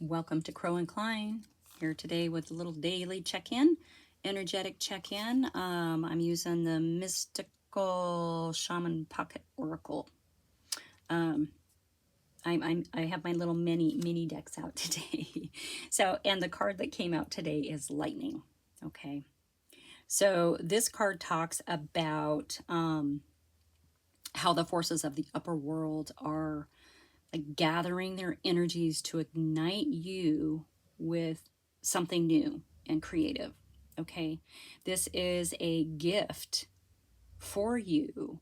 Welcome to Crow and Klein. Here today with a little daily check-in, energetic check-in. I'm using the Mystical Shaman Pocket Oracle. I have my little mini decks out today. And the card that came out today is Lightning. Okay. So this card talks about how the forces of the upper world are gathering their energies to ignite you with something new and creative. Okay, this is a gift for you.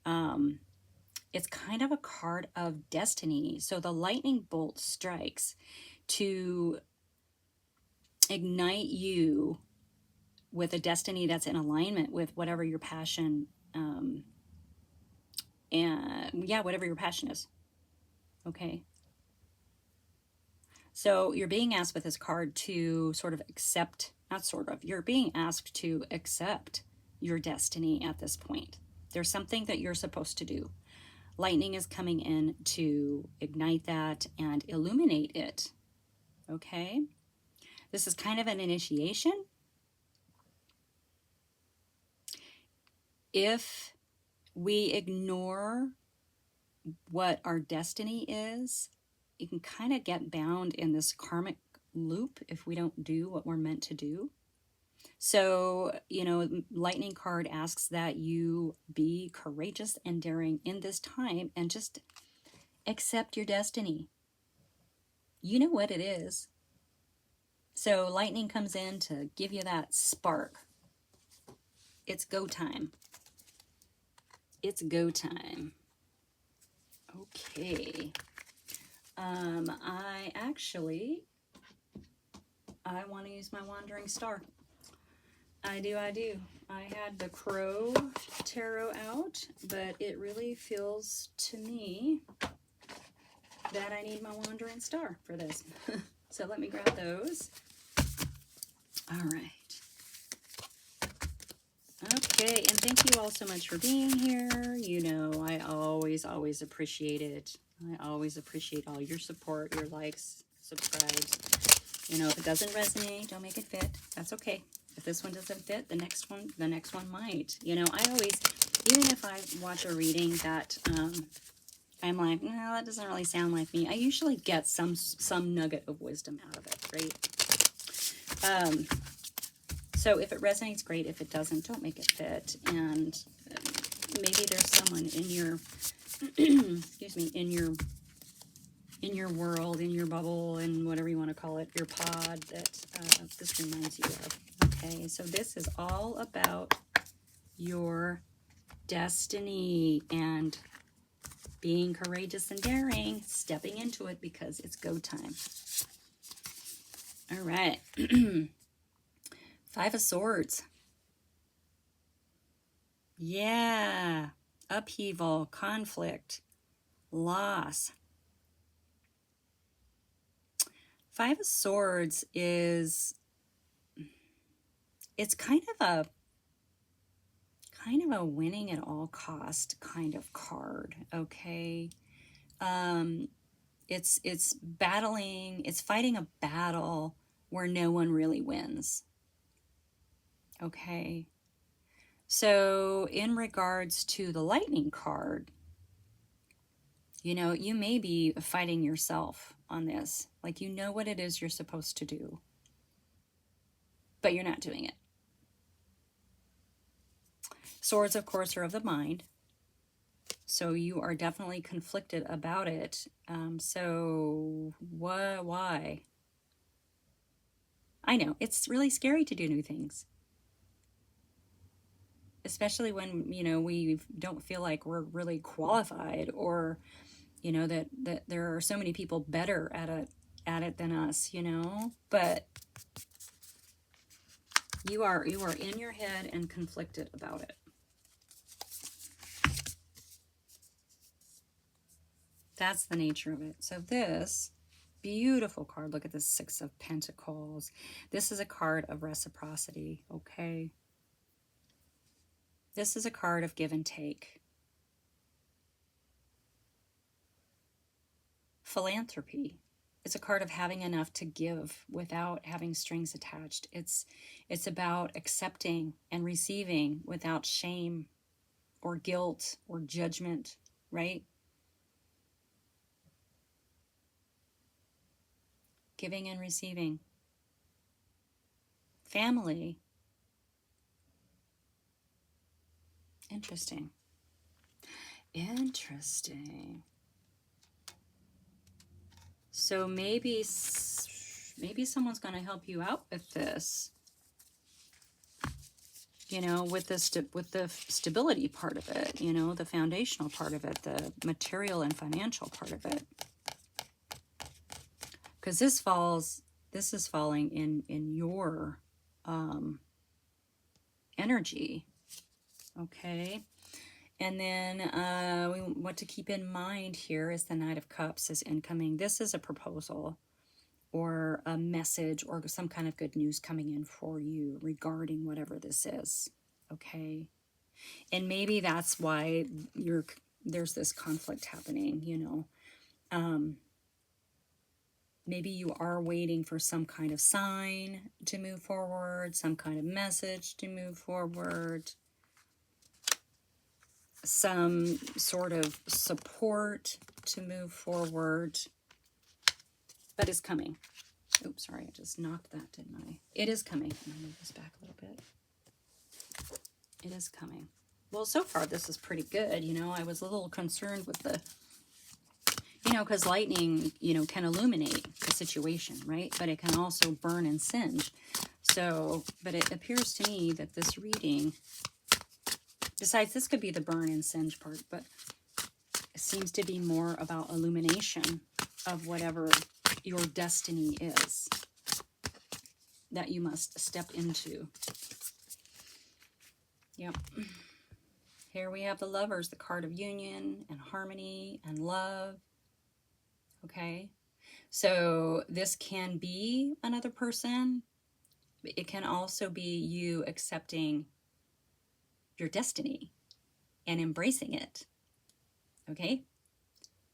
It's kind of a card of destiny. So the lightning bolt strikes to ignite you with a destiny that's in alignment with whatever your passion whatever your passion is. Okay. So you're being asked with this card to sort of accept, not sort of, you're being asked to accept your destiny at this point. There's something that you're supposed to do. Lightning is coming in to ignite that and illuminate it. Okay? This is kind of an initiation. If we ignore what our destiny is, you can kind of get bound in this karmic loop if we don't do what we're meant to do. So, Lightning card asks that you be courageous and daring in this time and just accept your destiny. You know what it is. So Lightning comes in to give you that spark. It's go time. It's go time. Okay. I want to use my Wandering Star. I do. I had the Crow Tarot out, but it really feels to me that I need my Wandering Star for this. So let me grab those. All right. Okay, and thank you all so much for being here. I always appreciate it. I always appreciate all your support, your likes, subscribes. If it doesn't resonate, don't make it fit. That's okay. If this one doesn't fit, the next one might. I always, even if I watch a reading that I'm like, no, that doesn't really sound like me, I usually get some nugget of wisdom out of it, right? So if it resonates, great. If it doesn't, don't make it fit. And maybe there's someone in your, excuse me, in your world, in your bubble, and whatever you want to call it, your pod, that this reminds you of. Okay, so this is all about your destiny and being courageous and daring, stepping into it because it's go time. All right. Five of Swords. Yeah. Upheaval, conflict, loss. Five of Swords is, it's kind of a winning at all cost kind of card, okay? It's battling, it's fighting a battle where no one really wins. Okay. So in regards to the Lightning card, you may be fighting yourself on this. Like, what it is you're supposed to do, but you're not doing it. Swords, of course, are of the mind. So you are definitely conflicted about it. So why? I know, it's really scary to do new things. Especially when, we don't feel like we're really qualified, or, that there are so many people better at it than us, But you are in your head and conflicted about it. That's the nature of it. So this beautiful card, look at this Six of Pentacles. This is a card of reciprocity, okay? This is a card of give and take. Philanthropy. It's a card of having enough to give without having strings attached. It's about accepting and receiving without shame or guilt or judgment, right? Giving and receiving. Family. Interesting. Interesting. So maybe someone's going to help you out with this. You know, with the stability part of it, you know, the foundational part of it, the material and financial part of it. Because this is falling in your energy. Okay. And then what to keep in mind here is the Knight of Cups is incoming. This is a proposal or a message or some kind of good news coming in for you regarding whatever this is. Okay. And maybe that's why there's this conflict happening, you know. Maybe you are waiting for some kind of sign to move forward, some kind of message to move forward, some sort of support to move forward, but it's coming. Oops, sorry, I just knocked that, didn't I? It is coming. I'm gonna move this back a little bit. It is coming. Well, so far this is pretty good. You know, I was a little concerned with the, you know, because lightning, you know, can illuminate the situation, right? But it can also burn and singe. So, but it appears to me that this reading, besides this could be the burn and singe part, but it seems to be more about illumination of whatever your destiny is that you must step into. Yep. Here we have the Lovers, the card of union and harmony and love. Okay. So this can be another person. It can also be you accepting your destiny and embracing it. Okay.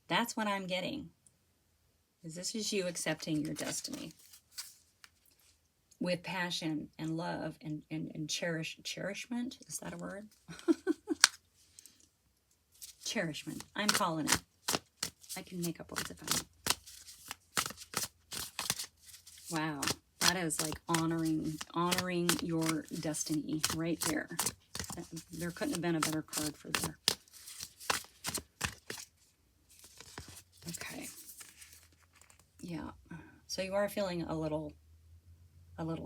That's what I'm getting. This is you accepting your destiny with passion and love and cherishment. Is that a word? Cherishment. I'm calling it. I can make up words if I want. Wow. That is like honoring your destiny right there. There couldn't have been a better card for there. Okay. Yeah. So you are feeling a little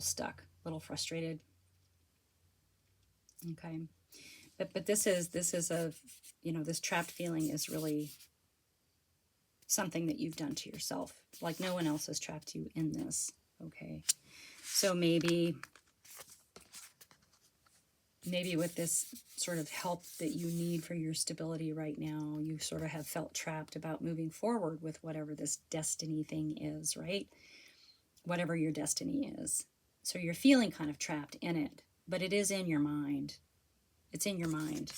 stuck, a little frustrated. Okay. But this is a, you know, this trapped feeling is really something that you've done to yourself. Like no one else has trapped you in this. Okay. So maybe with this sort of help that you need for your stability right now, you sort of have felt trapped about moving forward with whatever this destiny thing is, right? Whatever your destiny is. So you're feeling kind of trapped in it, but it is in your mind. It's in your mind.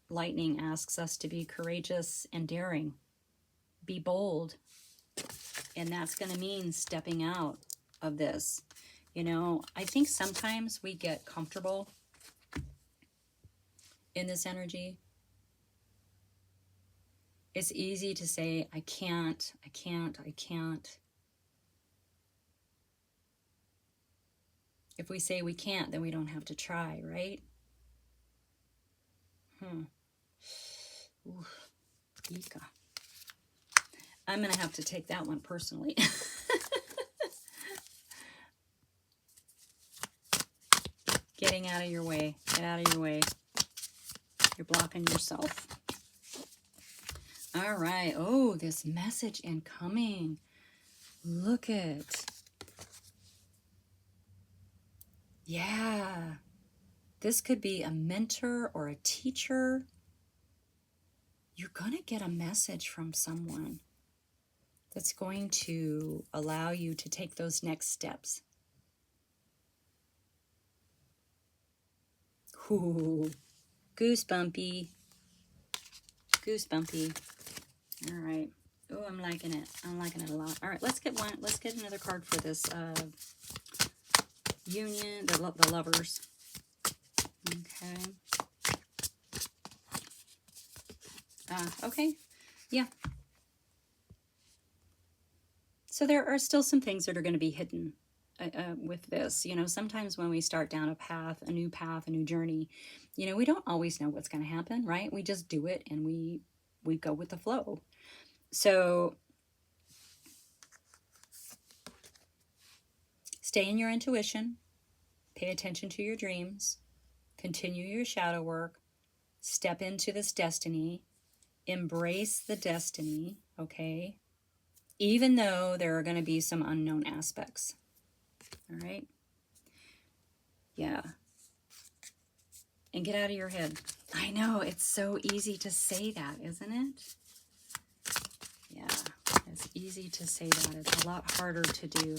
Lightning asks us to be courageous and daring. Be bold. And that's going to mean stepping out of this. You know, I think sometimes we get comfortable in this energy. It's easy to say, I can't. If we say we can't, then we don't have to try, right? Ooh, Ika. I'm going to have to take that one personally. Getting out of your way. Get out of your way. You're blocking yourself. All right. Oh, this message incoming. Look it. Yeah. This could be a mentor or a teacher. You're going to get a message from someone that's going to allow you to take those next steps. Ooh, goosebumpy. goosebumpy. All right. Oh, I'm liking it. I'm liking it a lot. All right, let's get one. Let's get another card for this union, the lovers. Okay. Okay. Yeah. So there are still some things that are going to be hidden with this. You know, sometimes when we start down a path, a new journey, you know, we don't always know what's going to happen, right? We just do it and we go with the flow. So stay in your intuition, pay attention to your dreams, continue your shadow work, step into this destiny, embrace the destiny, okay? Even though there are going to be some unknown aspects. All right? Yeah. And get out of your head. I know, it's so easy to say that, isn't it? Yeah, it's easy to say that. It's a lot harder to do.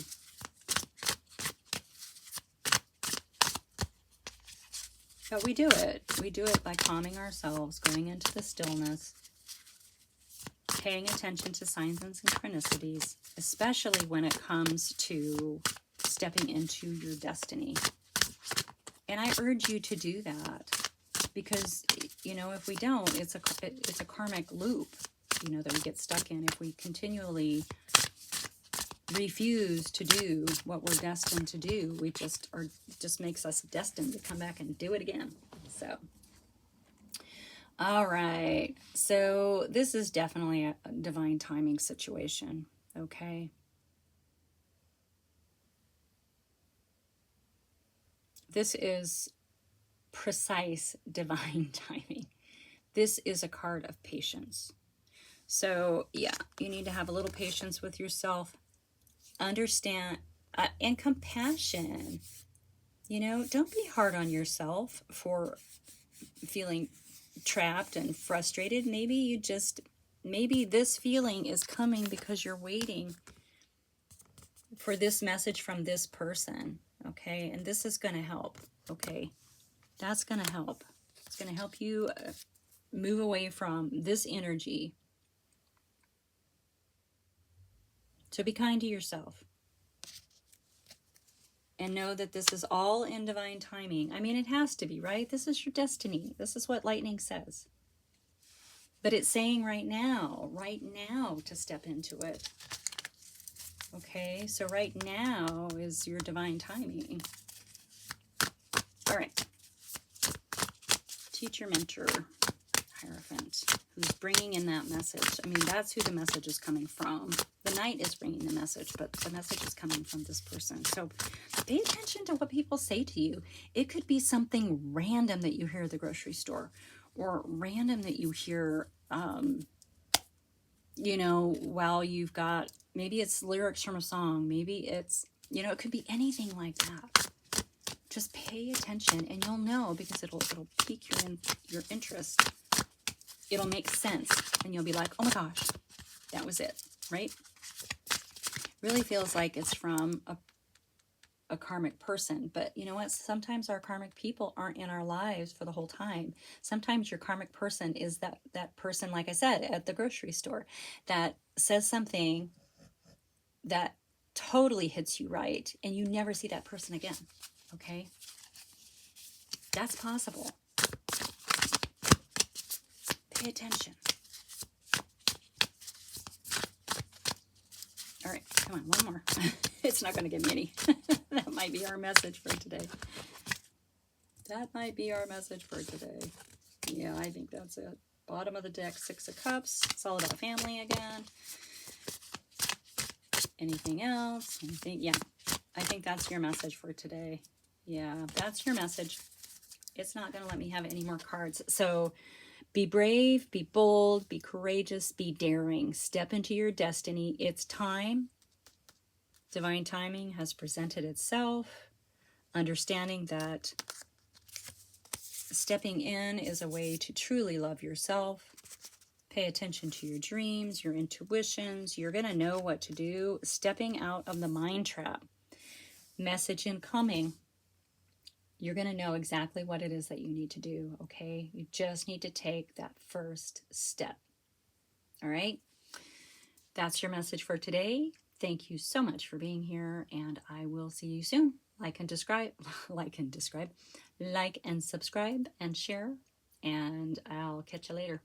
But we do it. We do it by calming ourselves, going into the stillness, paying attention to signs and synchronicities, especially when it comes to stepping into your destiny. And I urge you to do that because, you know, if we don't, it's a karmic loop, you know, that we get stuck in. If we continually refuse to do what we're destined to do, we just are, it just makes us destined to come back and do it again. So, all right. So this is definitely a divine timing situation. Okay. This is precise divine timing. This is a card of patience. So yeah, you need to have a little patience with yourself. Understand and compassion. You know, don't be hard on yourself for feeling trapped and frustrated. Maybe this feeling is coming because you're waiting for this message from this person. Okay, and this is going to help. Okay, that's going to help. It's going to help you move away from this energy. So be kind to yourself. And know that this is all in divine timing. I mean, it has to be, right? This is your destiny. This is what lightning says. But it's saying right now to step into it. Okay, so right now is your divine timing. All right. Teacher, mentor, Hierophant, who's bringing in that message. I mean, that's who the message is coming from. The Knight is bringing the message, but the message is coming from this person. So pay attention to what people say to you. It could be something random that you hear at the grocery store, or random that you hear, you know, while you've got, maybe it's lyrics from a song, maybe it's, you know, it could be anything like that. Just pay attention and you'll know, because it'll pique your interest. It'll make sense and you'll be like, oh my gosh, that was it, right? Really feels like it's from a karmic person. But you know what? Sometimes our karmic people aren't in our lives for the whole time. Sometimes your karmic person is that person, like I said, at the grocery store, that says something that totally hits you right, and you never see that person again. Okay? That's possible. Pay attention. All right, come on, one more. It's not going to give me any. That might be our message for today. That might be our message for today. Yeah, I think that's it. Bottom of the deck, Six of Cups. It's all about family again. Anything else? Anything? Yeah, I think that's your message for today. Yeah, that's your message. It's not going to let me have any more cards. So be brave, be bold, be courageous, be daring. Step into your destiny. It's time. Divine timing has presented itself. Understanding that stepping in is a way to truly love yourself. Pay attention to your dreams, your intuitions. You're going to know what to do. Stepping out of the mind trap. Message incoming. you're going to know exactly what it is that you need to do, okay? You just need to take that first step. All right? That's your message for today. Thank you so much for being here, and I will see you soon. Like and subscribe, like and subscribe, and share, and I'll catch you later.